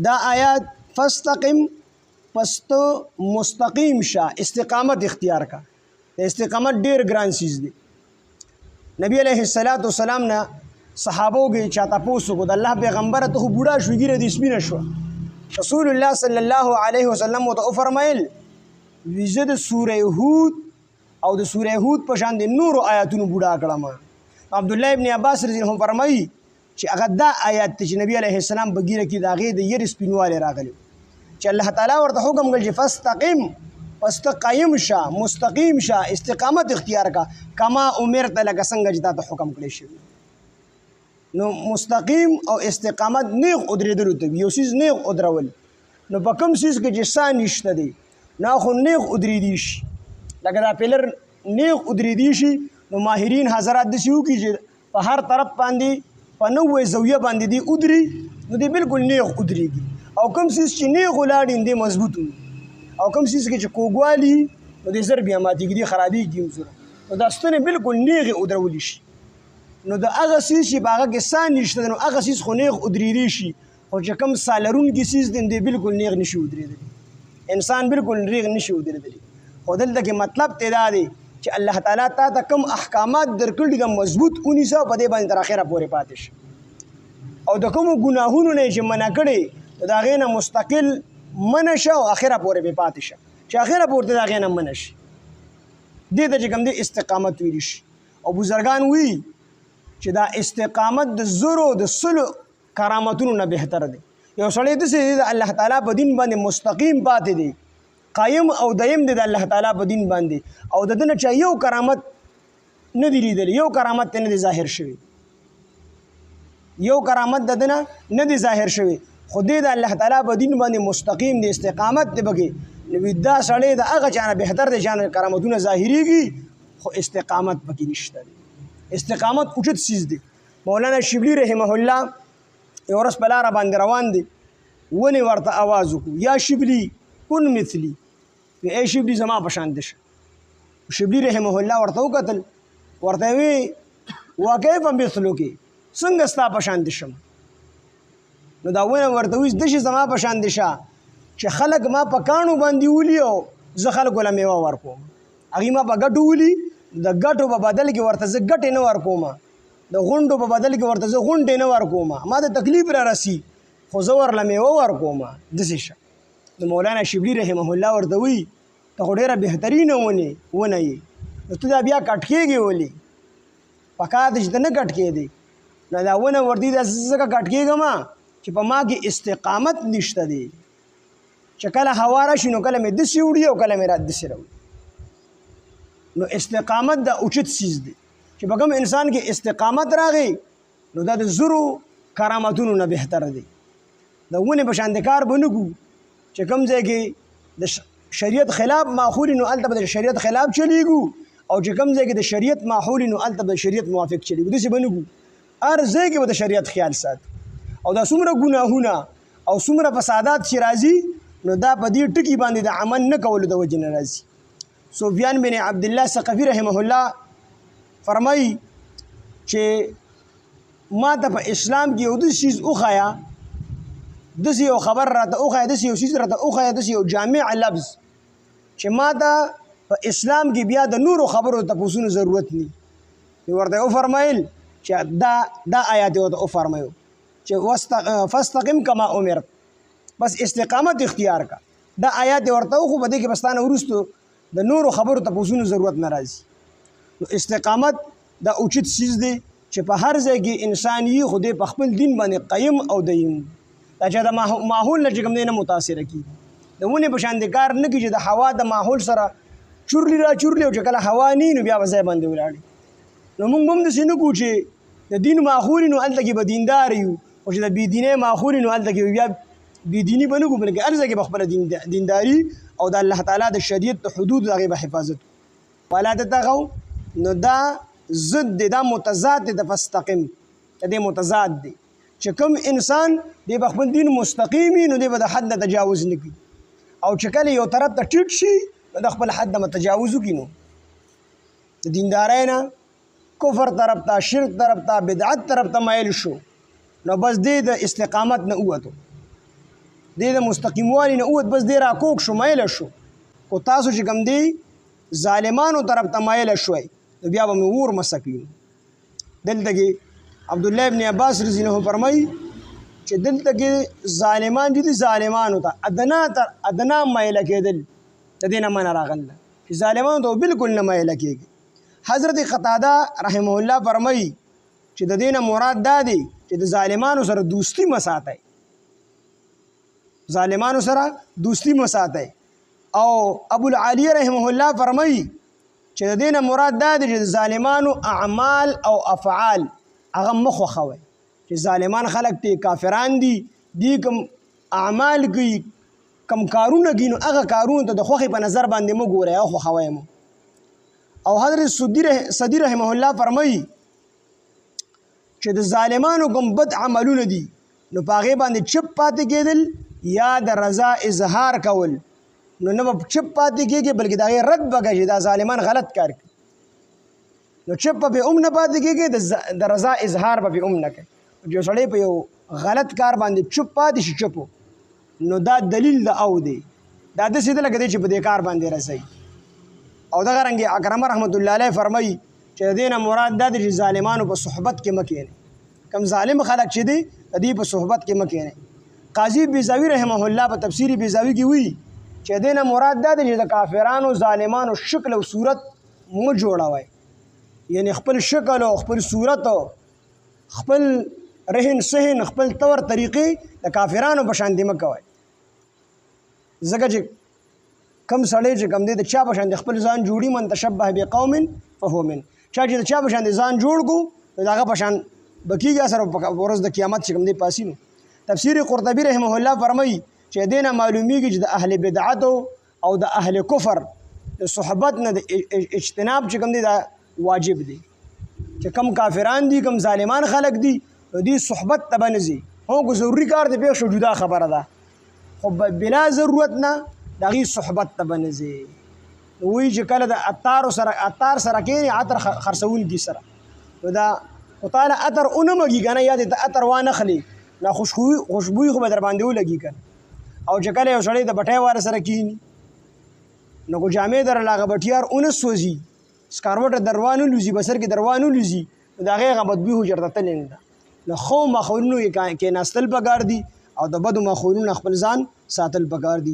دا آیات فاستقم پس تو مستقیم شا استقامت اختیار کا. استقامت ډیر ګران چیز دی. نبی علیہ السلام نه صحابو کې چاته پوسو کو د الله پیغمبر ته بوډا شو ګیره دې سپینه شو. رسول الله صلی الله علیه وسلم ته فرمایل ویزه د سوره هود او د سوره هود په شان د نور آیاتونو بوډا کړم. عبد الله ابن عباس رضی الله عنه فرمایي چې هغه دا آیات چې نبی علیہ السلام بغیره کې داغه د ير سپینواله راغلی چې الله تعالی ورته حکم کړ چې فاستقم پس ته قایم شه مستقیم شه استقامت اختیار کا کما امرت لك څنګه چې تاسو حکم کړی شوی. نو مستقیم او استقامت نیغ ادریدلو ته یو سیز نیغ ادرول نو په کوم سیز کې چې سا نشته دی نه خو نیغ ادریدي شي لکه دا پیلر نیغ ادریدي شي. نو ماهرین حضرات داسې وکړي چې په هر طرف باندې په 90 زاویه باندې دی ادري نو دی بالکل نیغ ادریږي. او کوم سیز چې نیغ ولاړ دی مضبوط وي او کوم سیز کې چې کوګوالي نو دی زر بیا ماتېږي دی خرابېږي وزره نو دا ستنې بالکل نیغ ادرولی شي. نو د هغه سیز چې په هغه کې سا نشته نو هغه سیز خو نیغ ادریدي شي خو چې کوم سا لرونکي سیز دی بالکل نیغ نشي ودرېدلی. انسان بالکل نیغ نشي ودرېدلی. خو دلته کې مطلب ته دا دی چې الله تعالی تا ته کوم احکامات درکړي د مضبوط ونیسه په دې باندې تر اخره پورې پاتې شي او د کوم ګناهونو نه چې منع کړي د هغې نه مستقل منع شه او اخره پورې به پاتې شه چې اخره پورې د هغې نه منع شي. دې ته چې کوم دی استقامت ویلی شي. او بزرګان وی چې دا استقامت د زرو د سلو کرامتونو نه بهتر دی. یو سړی داسې دی د الله تعالی په دین باندې مستقیم پاتې دی قایم او دایم دی د الله تعالی په دین باندې او د دنه چا یو کرامت نه دی لیدلی یو کرامت ته نه دی ظاهر شوی یو کرامت د دنه نه دی ظاهر شوی خو دې د الله تعالی په دین باندې مستقیم دی استقامت دی بګي نو دا سړی د هغه چا نه بهتر دی چې کرامتونه ظاهریږي خو استقامت پکې نشته دی. استقامت اوچت چیز دی. مولانا شبلی رحمه الله یو ورځ په لاره باندې روان دی ونې ورته आवाज وکړو یا شبلی کن مثلی وی ای شبلی زما په شان دی شه. شبلی رحمه الله ورته وکتل ورته وی وکیف مثلک څنګه ستا په شان دی شم. نو دا ونه ورته وی دشي زما په شان دی شه چې خلک ما په کانو باندې ولي او زه خلکو له میوه ورکوم هغې ما په ګټو ولي د ګټو په بدل کې ورته زه ګټې نه ورکوم د غونډو په بدل کې ورته زه غونډې نه ورکوم ما ته تکلیف را رسي خو زه ورله میوه ورکوم داسې شه. د مولانا شبلی رحمه الله ورته وی ته خو ډېره بهترینه ونه یې نو ته دا بیا کټ کېږې ولې پکار دی چې ته نه کټ کېدې نو دا ونه ورته داسې ځکه کټ کېږم چې په ما کې استقامت نشته دی چې کله هوا راشي نو کله مې داسې وړي او کله مې را داسې راوړي. نو استقامت دا اوچت چیز دی چې په کوم انسان کې استقامت راغی نو دا د زرو کرامتونو نه بهتر دی. د ونې په شان د کار به نه کوو چې کوم ځای کې د شریعت خلاف ماحول نو هلته به د شریعت خلاف چلیږو او چې کوم ځای کې د شریعت ماحول نو هلته به د شریعت موافق چلیږو داسې به نه کوو. هر ځای کې به د شریعت خیال ساتو او دا څومره ګناهونه او څومره فسادات چې راځي نو دا په دې ټکي باندې د عمل نه کولو د وجې نه راځي. سفیان بن عبدالله ثقفي رحمه الله فرمایي چې ما ته په اسلام کې یو داسې چیز وښایه داسې یو خبر راته وښایه داسې یو چیز راته وښایه داسې یو جامع لفظ چې ما ته په اسلام کې بیا د نورو خبرو تپوسونو ضرورت نه ورته وفرمایل چې دا آیات ورته وفرمایو چې فاستقم کما امرت بس استقامت اختیار کا. دا آیات ورته خو په دې کې بستانه وروستو د نورو خبرو تپوسونو ضرورت نه راځي. نو استقامت دا اوچت چیز دی چې په هر ځای کې انسان یې خو دې په خپل دین باندې قیم او دیم دا چې د ماحول نه چې کوم دی نه متاثره کېږي د ونې په شان د کار نه کېږي د هوا د ماحول سره چورلی را چورلی او چې کله هوا نه نو بیا به ځای باندې ولاړي. نو موږ هم داسې نه کوو چې د دین ماحول نو هلته کې به دیندار یو او چې د بېدینۍ ماحول نو هلته کې بیا بېدیني به نه کوو بلکې هر ځای کې به خپله دینداري او د الله تعالی د شریعت د حدود د هغې به حفاظت ولا تطغوا نو دا ضد دی دا متضاد دی د فاستقم دې متضاد دی چې کوم انسان دی به خپل دین مستقیم وي نو دی به د حد نه تجاوز نه کوي او چې کله یو طرف ته ټیټ شي نو د خپل حد نه تجاوز وکړي نو د دیندارۍ نه کفر طرف ته شرک طرف ته بدعت طرف ته مایل شو نو بس دې د استقامت نه ووتو. د مستقیموالي نه اوت بس دی راکوک شو مایله شو خو تاسو چې کوم دی ظالمانو طرف ته مایله شوئ نو بیا به مې اور مسه کړي دلته کې عبدالله ابن عباس رضی الله عنه فرمایي چې دلته کې ظالمان دي ظالمانو ته ادنا مایله کېدل د دې نه منع راغله چې ظالمانو ته بالکل نه مایله کېږي حضرت قتاده رحمه الله فرمایي چې د دې نه مراد دا دی چې د ظالمانو سره دوستی مساتئ ظالمانو سره دوستی مساتئ او ابو العالیه رحمه الله فرمایي چې د دې نه مراد دا دی چې د ظالمانو اعمال او افعال هغه مخ وخوئ چې ظالمان خلق ته کافران دي کوم اعمال کوي کم کارونه کوي نو هغه کارونه ته د خوښې په نظر باندې مو ګورئ او خوښوئ مو او حضرت صدی رحمه الله فرمایي چې د ظالمانو کوم بد عملونه دي نو په هغې باندې چپ پاتې کېدل یا د رضا اظهار کول نو نه به چپ پاتې کېږي بلکې د هغې رد به کوي چې دا ظالمان غلط کار کوي نو چپ به پې هم نه پاتې کېږي د رضا اظهار به پې هم نه کوي جو سړی په یو غلط کار باندې چپ پاتې شي چپو نو دا دلیل د او دی دا داسې ده لکه دی چې په دې کار باندې رسوي او دغه رنګې اکرمه رحمت الله علیه فرمایي چې د دې نه مراد دا دی چې ظالمانو په صحبت کې مه کښېنئ کم ظالم خلک چې دی د دې په صحبت کې مه کښېنئ قاضي بیضاوي رحمه الله په تفسیر بیضاوي کې وایي چې د دې نه مراد دا دی چې د کافرانو ظالمانو شکل او صورت مه جوړوئ یعنی خپل شکل او خپل صورت او خپل رهن سهن خپل طور طریقې د کافرانو په شان مه کوئ ځکه چې کم سړی چې کم دی د چا په شان د خپل ځان جوړي من تشبه بقوم فهو من چا چې د چا په شان د ځان جوړ کو نو د هغه په شان به کېږي سره په ورځ د قیامت چې کوم دی پاسي نو تفسیر قرطبي رحمه الله فرمایي چې دې نه معلومیږي چې د اهل بدعت او د اهل کفر د صحبت نه د اجتناب چې کوم دی دا واجب دی چې کم کافران دي کم ظالمان خلق دي دې صحبت ته به نه ځي هو که ضروري کار دی پېښ شو جدا خبره ده خو بلا ضرورت نه د هغې صحبت ته به نه ځي نو وایي چې کله د عطار سره کښېنې عطر خرڅونکي سره نو دا خو تاله عطر ونه مږي که نه یا دې ته عطر وانخلي نو خوشبويي خو به در باندې ولګي که او چې کله یو سړی د بټۍ والا سره کښېني نو که جامې در هغه بټیار ونه سوځي سکاروټه در وانه لوځي بسر کې در وانه لوځي نو د هغې هغه بدبوی خو چېرته تللی نه ده له ښو ماحولونو کې کېناستل پکار دي او د بدو ماحولونو خپل ځان ساتل پکار دي